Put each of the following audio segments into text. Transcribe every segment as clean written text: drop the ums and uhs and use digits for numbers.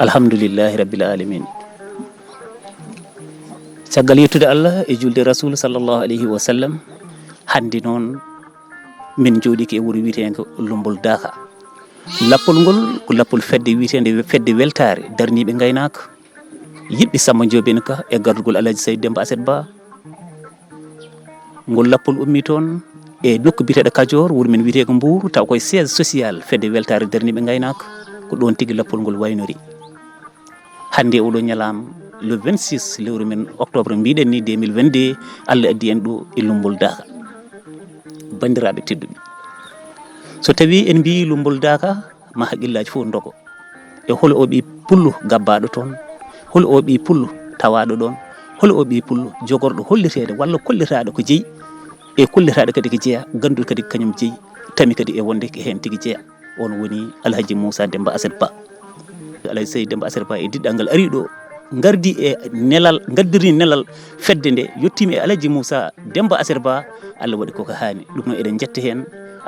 alhamdulillahi rabbil alamin. caggal yettude Allah e julde rasul sallallahu alayhi wa sallam, hande noon min jooɗiki e wuro wiyetego Lumbol Daka. lappol ngol ko lappol fedde wiyetede fedde weltare darniɓe Ngaynaaka, yiɗɓe Samba Ndiobene Ka e gardugol Alaji Saydou Demba Aset Ba. ngol lappol ummi toon e nokku biteɗo Kajoor, wuuro men wiyeteko Mbour, taw koye siège social fedde weltare darniɓe Ngaynaaka, ko ɗon tigui lappol ngol waynori. hande oɗo ñalama le 26 lewru men octobre mbiɗen ni 2022, Allah addi en ɗo e Lumbol Daka. bandiraɓe tedduɓe, so tawi en mbi Lumbol Daka ma haqqillaji fof dogo e holo o ɓi pullo gabbaɗo toon, holo o ɓi pullo tawaɗo ɗon, holo o ɓi pullo jogorɗo hollitede walla kollitaɗo ko jeeyi e kollitaɗo kadi ko jeeya, ganduɗo kadi kañum jeeyi, tami kadi e wonde hen tigui jeeya. on woni Alhaji Moussa Demba Aset Ba. Alaji Saydou Demba Aset Ba e diɗɗal ngal ari ɗo gardi e nelal, gaddiri nelal fedde nde, yettima e Alaji Moussa Demba Aset Ba. Allah waɗi koko hani, ɗum noon eɗen jetta hen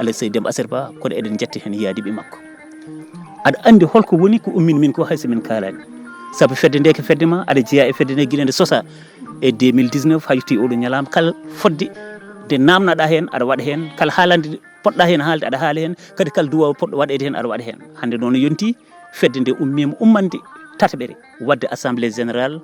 Alaji Saydou Demba Aset Ba, kono eɗen jetta hen yaadiɓe makko. aɗa andi holko woni ko ummin min ko hayso min kalani, saabu fedde nde ko fedde ma, aɗa jeeya e fedde nde guila nde sosa e 2019 ha yetti oɗo ñalama. kala fodde nde namnaɗa hen aɗa waɗa hen, kala haalande poɗɗa hen haalde aɗa haala hen, kadi kala duwaw poɗɗo waɗede hen aɗa waɗa hen. hande noon yonti fedde nde ummima ummande tataɓere, wadde assemblée générale,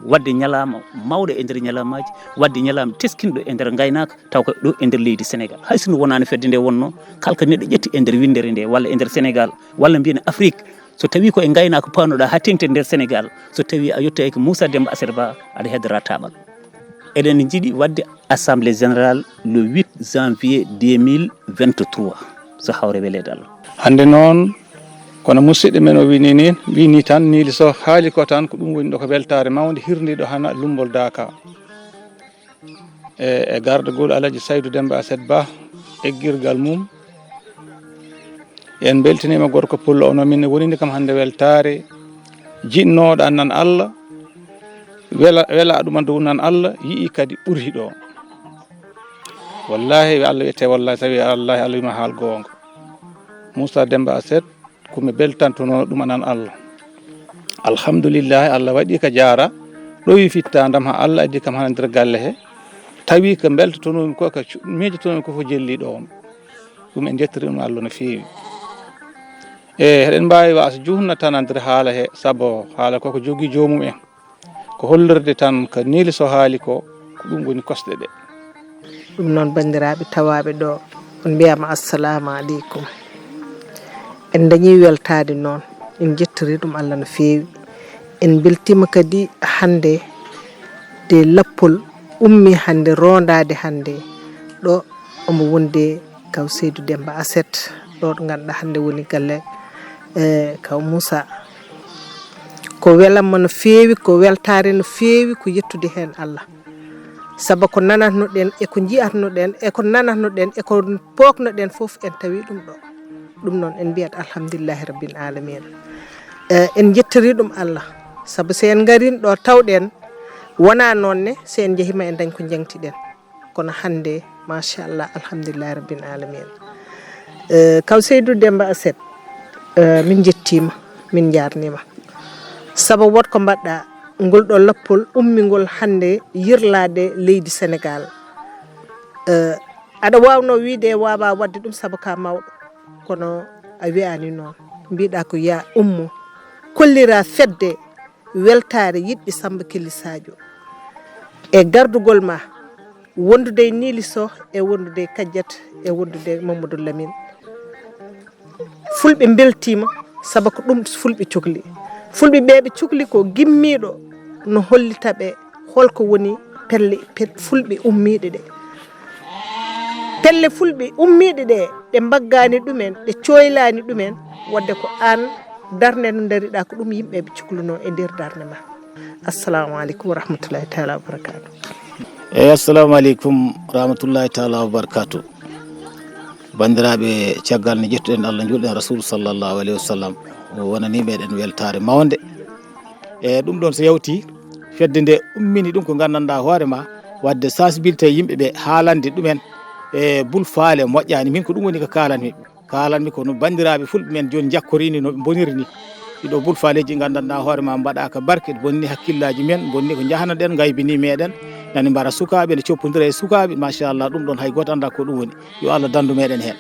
wadde ñalama mawɗo e nder ñalamaji, wadde ñalama teskinɗo e nder Ngaynaaka, taw ko ɗo e nder leydi Sénégal. hayso nde wonani fedde nde wonno, kala ko neɗɗo ƴetti e nder Winndere nde walla e nder Sénégal walla mbiyen Afrique, so tawi ko e Ngaynaaka panoɗa ha tengti nder Sénégal, so tawi a yettaki ko Moussa Demba Aset Ba, aɗa heddora taɓal. eɗen jiiɗi wadde assemblée générale le 8 janvier 2023 so hawre welede Allah. hande noon kono musidɗo men o wini tan niili so haali ko tan ko ɗum woni ɗo ko weltare mawde hirniɗo hana Lumbol Daka e gardugol Alaji Saydou Demba Aset Ba eggirgal mum. en beltinima gorko pullo ono min wonini kam hande weltare jinnoɗo annan Allah, wela ɗum dow nan Allah, yii kadi ɓurhi ɗo. wallahi Allah wiyete, wallahi tawi wallahi Allah wima haal gonga, Moussa Demba Aset komi beltantono ɗum anan Allah. alhamdulillahi Allah waɗi ka jara ɗowi fittadam ha Allah addi kam hana nder galle he, tawi ko beltotonomi ko ka mijotonomi ko fo jelli ɗo on, ɗum en jettiri ɗum Allah no fewi. eɗen mbawi wasa juhna tan nder haala he, saabu haala koko jogui jomum en, ko hollirde tan ko niili so haali ko ɗum woni kosɗe ɗe. ɗum noon bandiraɓe tawaɓe ɗo, on mbiyama assalamu aleykum. en dañi weltade noon, en jettori ɗum Allah no fewi. en beltima kadi hande de lappol ummi hande rondade hande ɗo omo wonde kaw Saydou Demba Aset ɗo ɗo ganduɗa hande woni galle kaw Moussa. ko welanmo no fewi, ko weltare no fewi, ko yettude hen Allah, saabu ko nanatnoɗen e ko jiyatnoɗen e ko nanatnoɗen e ko poknoɗen foof en tawi ɗum ɗo. ɗum noon en mbiyat alhamdulillahi rabbil alamin. en jettori ɗum Allah, saabu so en garin ɗo tawɗen wona nonne, so en jehima en dañ ko jangtiɗen, kono hande machallah alhamdulillahi rabbil alamin. kaw Saydou Demba Aset, min jettima, min jarnima, saabu wotko mbaɗɗa ngol ɗo lappol ummigol hande yirlade leydi Sénégal. aɗa wawno wiide wawa wadde ɗum saabu ka mawɗo, kono a wiyani noon, mbiɗa ko ya ummo kollira fedde weltare yiɗɓe Samba Kelli Sadio e gardugol ma, wondude e Nili Sow e wondude e Kadiat e wondude e Mamadou Lamine. fulɓe beltima saabu ko ɗum fulɓe cohli. fulɓe ɓeɓe cohli ko gimmiɗo no hollitaɓe holko woni pelle fulɓe ummiɗe ɗe. pelle fulɓe ummiɗe ɗe ɗe mbaggani ɗumen, ɗe coylani ɗumen, wadde ko an darde no dariɗa ko ɗum yimɓeɓe cohluno e nder darde ma. assalamu aleykum wa rahmatullahi taala wa barakatuh. eyyi assalamu aleykum rahmatullahi taala wa barakatuh. bandiraɓe, caggal ne jettuɗen Allah, julɗen rasul sallllahu alayhi wa sallam, wonani meɗen weltare mawde. e ɗum ɗon so yawti fedde nde ummini ɗum ko gandanɗa hoorema wadde sensibilité yimɓeɓe haalande ɗumen e bul faale moƴƴani min ko ɗum woni ko kalanmi ko no bandiraɓe fulɓe men joni jakkorini no ɓe boniri ni ɗiɗo bul faaleji gandanɗa hoore ma mbaɗaka barke bonni hakkillaji men bonni ko jahanoɗen gaybini meɗen nani mbara sukaɓe ne coppodira e sukaɓe machallah ɗum ɗon hay goto anda ko ɗum woni yo Allah dandu meɗen hen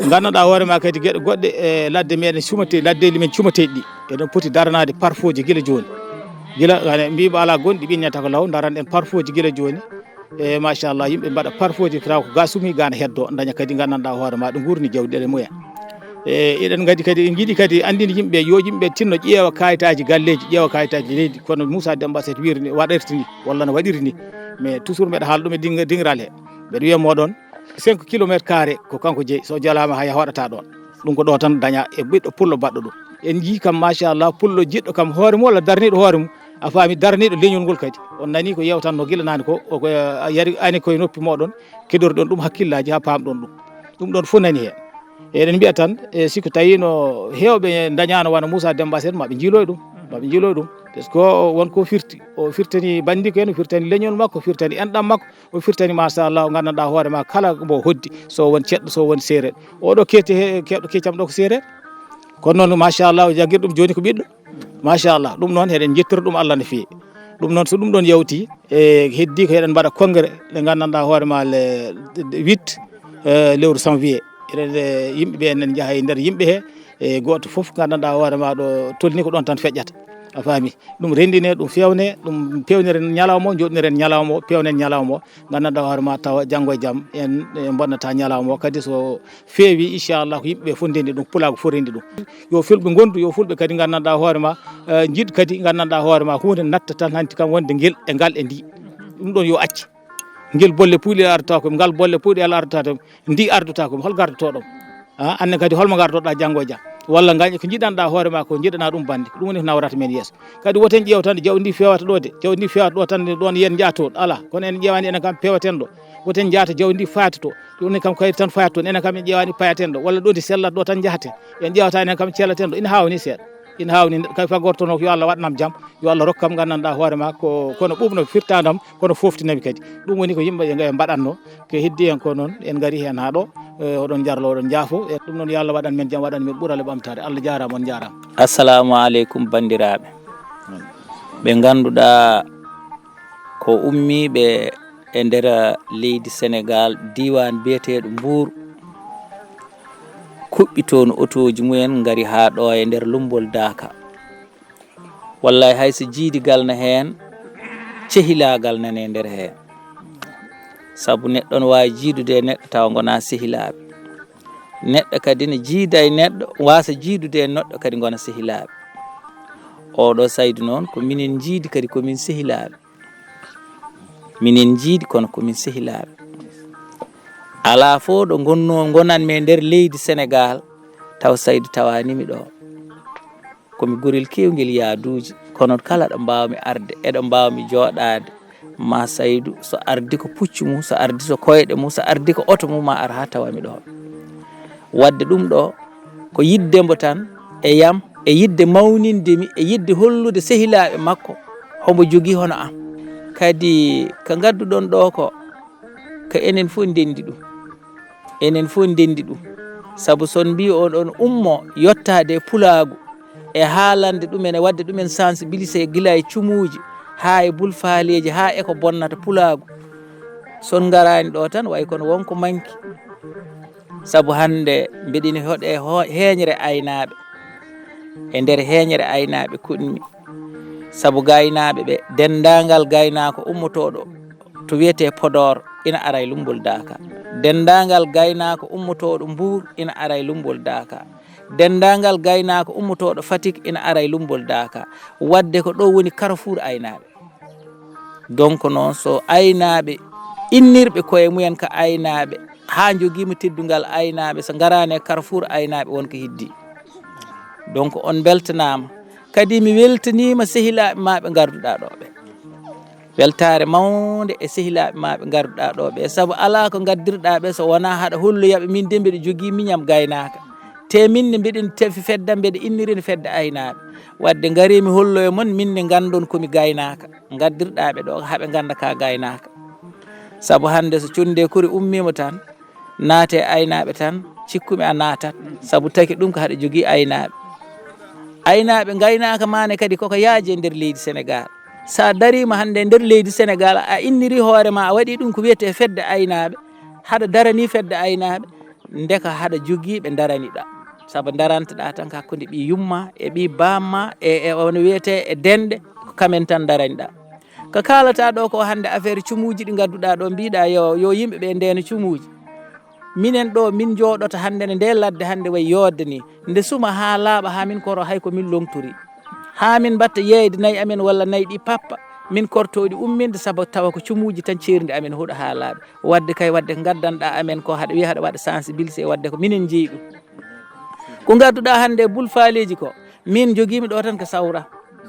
gandanɗa hoore ma kadi gueɗe goɗɗe e ladde meɗen cumate laddeji men cumateɗi ɗi eɗen poti daranade parfoji guila joni guila mbiɓa ala gonɗi ɓiññata ko law daranɗen parfoji guila joni e machallah yimɓe mbaɗa parfoji taw ko ga sumi gana heddo daña kadi gandanɗa hoore ma ɗo gurni jawɗele mumen e eɗen gadi kadi en jiiɗi kadi andini yimɓe yo yimɓe tinno ƴeewa kayitaji galleji ƴeewa kayitaji leydi kono Moussa Demba Set wirni waɗirti ni walla no waɗiri ni mais toujours mbeɗa haala ɗum e dingral he mbeɗa wiya moɗon 5 kilométre carré ko kanko jeeyi so jalama hay hoɗata ɗon ɗum ko ɗo tan daña e ɓiɗɗo pullo baɗɗo ɗum en jii kam machallah pullo jiɗɗo kam hoore mum walla darniɗo hoore mum a faami darniɗo leñol ngol kadi on nani ko yewtanno guila nani ko yari ani koye noppi moɗon kedorɗon ɗum hakkillaji ha pamɗon ɗum ɗon fof nani hen eɗen mbiya tan e siko tawi no hewɓe dañano wona Moussa Demba Set maɓe jiiloy ɗum par ce que wonko firti o firtani bandi ko en o firtani leñol makko o firtani enɗam makko o firtani machallah o gandanɗa hoore ma kala mo hoddi so won ceɗɗo so won séréer oɗo keɗɗo keccam ɗo ko séréer kono noon machallah o jagguiri ɗum joni ko ɓiɗɗo machallah ɗum noon heɗen jettira ɗum Allah no fewi ɗum noon so ɗum ɗon yawti e heddi ko heɗen mbaɗa congrès nde gandanɗa hoore ma le 8 lewru janvier eɗen yimɓeɓe enen jaaha e nder yimɓe he e goto foof gandanɗa hoore ma ɗo tolni ko ɗon tan feƴƴata a faami ɗum rendine ɗum fewne ɗum pewniren ñalawma o joɗiniren ñalawma o pewnen ñalawma o gandanɗa hoore ma tawa janggo e jaam en bonnata ñalawma o kadi so feewi inchallah ko yimɓeɓe fof ndendi ɗum pulago fof rendi ɗum yo fulɓe gondu yo fulɓe kadi gandanɗa hoore ma jiiɗ kadi gandanɗa hoore ma hunde natta tan hanti kam wonde guel e ngal e ndi ɗum ɗon yo acce guel bolle puyɗe ardata ko ngal bolle puyɗe ala ardata ndi ardata ko hol gardotoɗo anne kadi holmo gardoɗa janggo e jaam walla gañ ko jiɗanɗa hoore ma ko jiɗana ɗum bande ɗum woni ko nawrata men yeeso kadi woten ƴeew tan jawdi ndi fewata ɗo de jawdi ndi fewata ɗo tan ɗon yen jatoɗo ala kono en ƴeewani enen kam pewaten ɗo woten jaata jawdi ndi fati to ɗum kam kayri tan fati toon enen kam en ƴeewani payaten ɗo walla ɗo ndi sellat ɗo tan jahaten en ƴeewata enen kam cellaten ɗo ina hawni seeɗa ina hawni kay fagortono ko yo Allah waɗanam jaam yo Allah rokkam gandanɗa hoore ma ko kono ɓuɓno firtadam kono foftinami kadi ɗum woni ko yimɓe mbaɗatno ko heddi hen ko noon en gaari hen ha ɗo oɗon jarlo oɗon jaafo e ɗum noon yo Allah waɗan men jaam waɗan men ɓuurale ɓamtare Allah jarama on jarama. Assalamu aleykum bandiraɓe ɓe ganduɗa ko ummiɓe e nder leydi Sénégal diwan biyeteɗo Mbour kuɓɓi toon otoji mumen gari ha ɗo e nder lumbol Daka wallahi hayso jiidigal na hen cehilagal nane nder hen saabu neɗɗo ne wawi jiidude e neɗɗo tawa gona sehilaɓe neɗɗo kadi ne jiida e neɗɗo wasa jiidude e neɗɗo kadi gona sehilaɓe oɗo saydu noon ko minen jiidi kadi komin sehilaɓe minen jiidi kono komin sehilaɓe ala fo ɗo gonanmi nder leydi Sénégal taw saydu tawanimi ɗo komi gurel kewgel yaaduji kono kala ɗo mbawmi arde eɗo mbawmi joɗade ma saydu so ardi ko puccu mum so ardi so koyɗe mum so ardi ko oto mum ma ar ha tawami ɗo wadde ɗum ɗo ko yiddemo tan e yam e yidde mawnindemi e yidde hollude sehilaɓe makko homo jogui hono am kadi ko gadduɗon ɗo ko enen fof ndendi ɗum enen fof ndendi ɗum saabu son mbi on ummo yottade pulagu e haalande ɗumen e wadde ɗumen sensibilisé guila e cumuji ha e bulfaleji ha e ko bonnata pulagu son garani ɗo tan way kono wonko manki saabu hande mbeɗini hoɗe heeñere aynaɓe e nder heeñere aynaɓe kuɗmi saabu gaynaɓe ɓe dendagal gaynako ummotoɗo to wiyete Podor ina ara e lumbol Daka dendagal gaynako ummotoɗo Mbour ina ara e lumbol Daka dendagal gaynako ummotoɗo Fatick ina ara e lumbol Daka wadde ko ɗo woni Carrefour aynaɓe donc noon so aynaɓe innirɓe koye mumen ko aynaɓe ha joguima teddugal aynaɓe so garani e Carrefour aynaɓe wonko heddi donc on beltanama kadi mi weltanima sehilaɓe maɓe garduɗa ɗo ɓe weltare mawde e sehilaɓe maɓe garduɗa ɗo ɓe saabu ala ko gaddirɗa ɓe so wona haɗa holloyaɓe min de mbeɗa jogui miñam gaynaka te minne mbeɗen tefi Fedde mbeɗa innirine Fedde aynaɓe wadde garimi holloyo moon minne gandon komi gaynaka gaddirɗaɓe ɗo haaɓe ganda ka gaynaka sabu hande so cunde kuri ummima tan naate aynaɓe tan cikkumi a natat sabu taki ɗum ko haɗa jogui aynaɓe gaynaka mane kadi koko yaaje nder leydi Sénégal sa darima hande nder leydi Sénégal a inniri hoorema a waɗi ɗum ko wiyete fedde aynaɓe haɗa darani fedde aynaɓe ndeka haɗa joguiɓe daraniɗa saabu daranteɗa tan hakkude ɓi yumma e ɓi bamma e ono wiyete e dende ko kamen tan daraniɗa ko kalata ɗo ko hande affaire cumuji ɗi gadduɗa ɗo mbiɗa yo yimɓeɓe ndena cumuji minen ɗo min jooɗoto hande nde ladde hande way yodde ni nde suma ha laaɓa ha min koro hay ko min lomtori ha min batta yeyde nayyi amen walla nayyi ɗi pappa min kortoɗi umminde saabu tawa ko cumuji tan cerdi amen huuɗo ha laaɓe wadde kay wadde ko gaddanɗa amen ko haɗa wiya haɗa waɗa sensibilisé wadde ko minen jeeyi ɗum ko gadduɗa hande bulfaleji ko min joguimi ɗo tan ko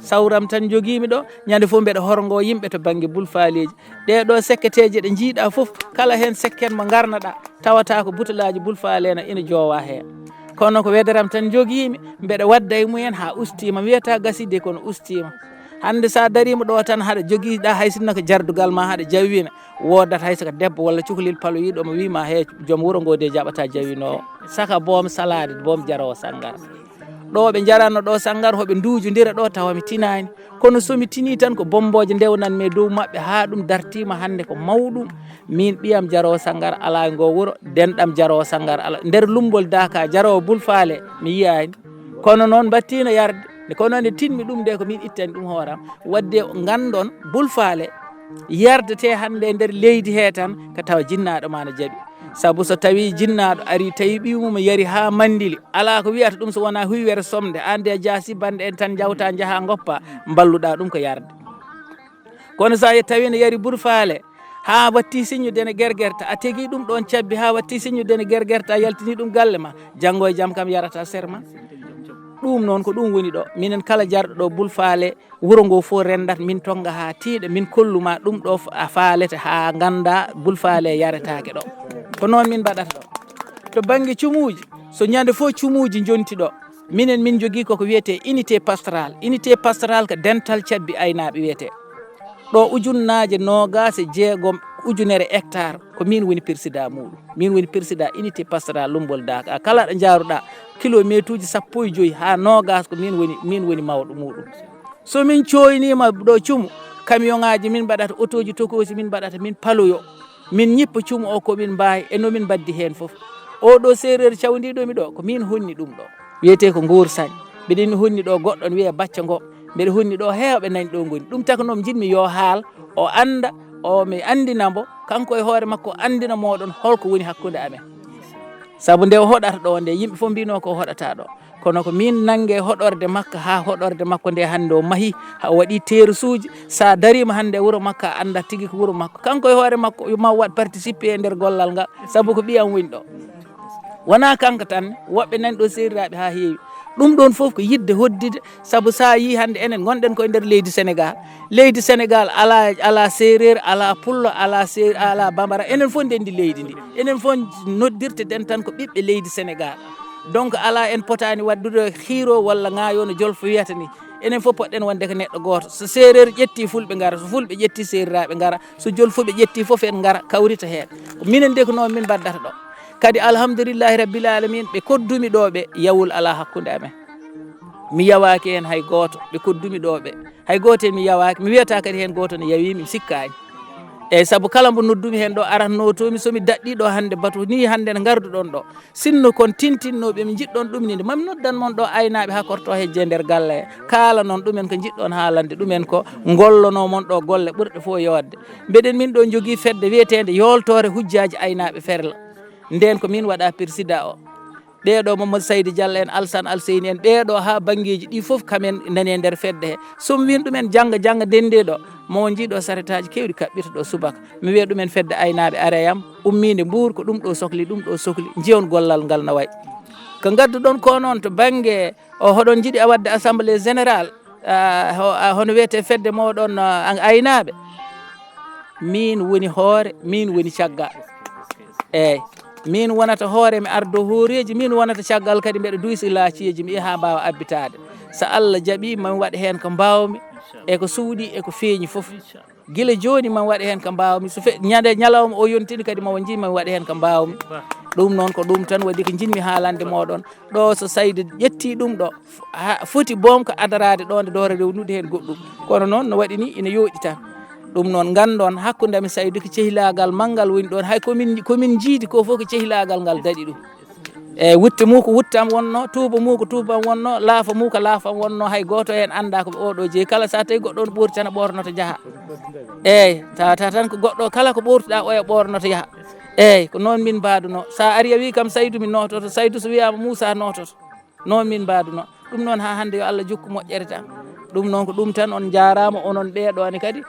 sawram tan joguimi ɗo ñande fof mbeɗa horgo yimɓe to banggue bulfaleji ɗeɗo sekketeje ɗe jiiɗa foof kala hen sekken mo garnaɗa tawata ko butelaji bulfalena ina jowa hen kono ko wedaram tan joguimi mbeɗa wadda e mumen ha ustima mi wiyata gaside kono ustima hande sa darima ɗo tan haɗa joguiɗa hay sinno ko jardugal ma haɗa jawwina wodat hay soko debbo walla cukalel paloyiɗo mo wima he joom wuuro ngo de jaɓata jawwinowo saka boom salade boom jarawo sangara ɗo ɓe jaranno ɗo sangara hoɓe dujodira ɗo tawa mi tinani kono somi tini tan ko bomboje ndewnanmi dow mabɓe ha ɗum dartima hande ko mawɗum min ɓiyam jarowo sangara ala ngo wuuro denɗam jarowo sangara ala nder lumbol daka jarowo bulfale mi yiyani kono noon battino yarde kono nde tinmi ɗum de ko min ittani ɗum hooram wadde gandon bulfale yardete hande nder leydi he tan ko tawa jinnaɗo ma no jaaɓi saabu so tawi jinnaɗo ari tawi ɓiwmum yari ha mandili ala ko wiyata ɗum so wona huywere somde an de jaasi bande en tan jawta jaaha goppa balluɗa ɗum ko yarde kono sa tawi ne yari bulfale ha watti signude ne guerguerta a tegui ɗum ɗon cabbi ha watti signude ne guerguerta a yaltini ɗum galle ma janggo e jaam kam yarata serment ɗum noon ko ɗum woni ɗo minen kala jarɗo ɗo bulfale wuuro ngo fof rendat min tonga ha tiiɗa min kolluma ɗum ɗo a faalete ha ganda bulfale yaretake ɗo ko noon min mbaɗata ɗo to banggue cumuji so ñande fof cumuji jonti ɗo minen min jogui koko wiyete unité pastoral ko dental cabbi aynaɓe wiyete ɗo ujunnaje nogas e jeegom ujunere hectare ko min woni président muɗum min woni président unité pastoral lumbol daka kala ɗo jaruɗa kilométre uji 15 ha nogas ko min woni mawɗo muɗum so min coynima ɗo cuumu camion ngaji min mbaɗata auto ji tokosi min mbaɗata min paloyo min ñippa cuumu o komin mbawi e nomin baddi hen foof oɗo séréer cawdiɗomi ɗo ko min honni ɗum ɗo wiyete ko Nguur Sagne mbiɗen honni ɗo goɗɗo ne wiye Bacca Ngom mbeɗa honni ɗo hewɓe nani ɗo goni ɗum taka noon jinmi yo haal o anda o mi andinamo kanko e hoore makko andina moɗon holko woni hakkude amen saabu nde o hoɗata ɗo nde yimɓe fof mbino ko hoɗata ɗo kono ko min nangue hoɗorde makko ha hoɗorde makko nde hande o maahi o waɗi tersuji sa darima hande wuuro makko a anda tigui ko wuuro makko kanko e hoore makko ma waɗ participé e nder gollal ngal saabu ko ɓiyam woni ɗo wona kanko tan woɓɓe nani ɗo seriraɓe ha heewi ɗum ɗon foof ko yidde hoddide saabu sa yi hande enen gonɗen koye nder leydi Sénégal ala séréer ala pullo ala bambara enen fof ndendi leydi ndi enen fof noddirte den tan ko ɓiɓɓe leydi Sénégal donc ala en potani waddude hiiro walla ngayo no jolfo wiyata ni enen fof poɗɗen wonde ko neɗɗo goto so séréer ƴetti fulɓe gara so fulɓe ƴetti sériraɓe gara so jolfuɓe ƴetti foof en gara kawrita hen minen de ko noon min baddata ɗo kadi alhamdulillahi rabbil alamin ɓe koddumi ɗo ɓe yawul ala hakkude amen mi yawaki hen hay goto ɓe koddumi ɗo ɓe hay goto hen mi yawaki mi wiyata kadi hen goto ne yawimi mi sikkani eyyi saabu kala mbo noddumi hen ɗo aratno tomi somi daɗɗi ɗo hande batu ni hande ne garduɗon ɗo sinno kon tintinnoɓe mi jiɗɗon ɗum ninde mami noddan mon ɗo aynaɓe ha korto hejje nder galle he kala noon ɗumen ko jiɗɗon haalande ɗumen ko gollono mon ɗo golle ɓurɗe fof yodde mbeɗen min ɗo jogui fedde wiyetede yoltore hujjaji aynaɓe ferla nden ko min waɗa président o ɓeɗo Mamadou Saydou Diallo en Alassane Alseyni en ɓeɗo ha banggueji ɗi foof kamen nani e nder fedde he somi win ɗumen jangga dende ɗo mo jiiɗo saretaji kewɗi kaɓɓita ɗo subaka mi wiya ɗumen fedde aynaɓe areyam ummide Mbour ko ɗum ɗo sohli jiyon gollal ngal no way ko gadduɗon ko noon to banggue o hoɗon jiiɗi a wadde assemblée général hono wiyete fedde moɗon aynaɓe min woni hoore min woni caggal eyyi min wonata hoore mi ardo hooreji min wonata caggal kadi mbeɗa duysi laaciyeji mi yaha mbawa abbitade so Allah jaaɓi mami waɗa hen ko mbawmi e ko suuɗi e ko feeñi foof gila joni man waɗa hen ko mbawmi so ñande ñalawma o yontini kadi mawo jii man waɗa hen ko mbawmi ɗum noon ko ɗum tan waɗi ko jinmi haalande moɗon ɗo so Saydou ƴetti ɗum ɗo foti boom ko adarade ɗo nde doora rewnude hen goɗɗum kono noon no waɗi ni ina yooɗi tan ɗum noon gandon hakkude ami Saydou ko cehilagal manggal woni ɗon hay komin jiidi ko fof ko cehilagal ngal daɗi ɗum eyyi wutte mu ko wuttam wonno tuuba mu ko tuubam wonno laafa mu ko laafam wonno hay goto hen anda ko oɗo jeeyi kala sa tawi goɗɗo no ɓoorti tan a ɓornoto jaaha eyyi tawata tan ko goɗɗo kala ko ɓortuɗa o e ɓornoto yaaha eyyi ko noon min mbaduno sa ari a wi kam Saydou mi nototo Saydou so wiyama Moussa nototo noon min mbaduno ɗum noon ha hande yo Allah jokku moƴƴere tan ɗum noon ko ɗum tan on jarama onon ɓeeɗone kadi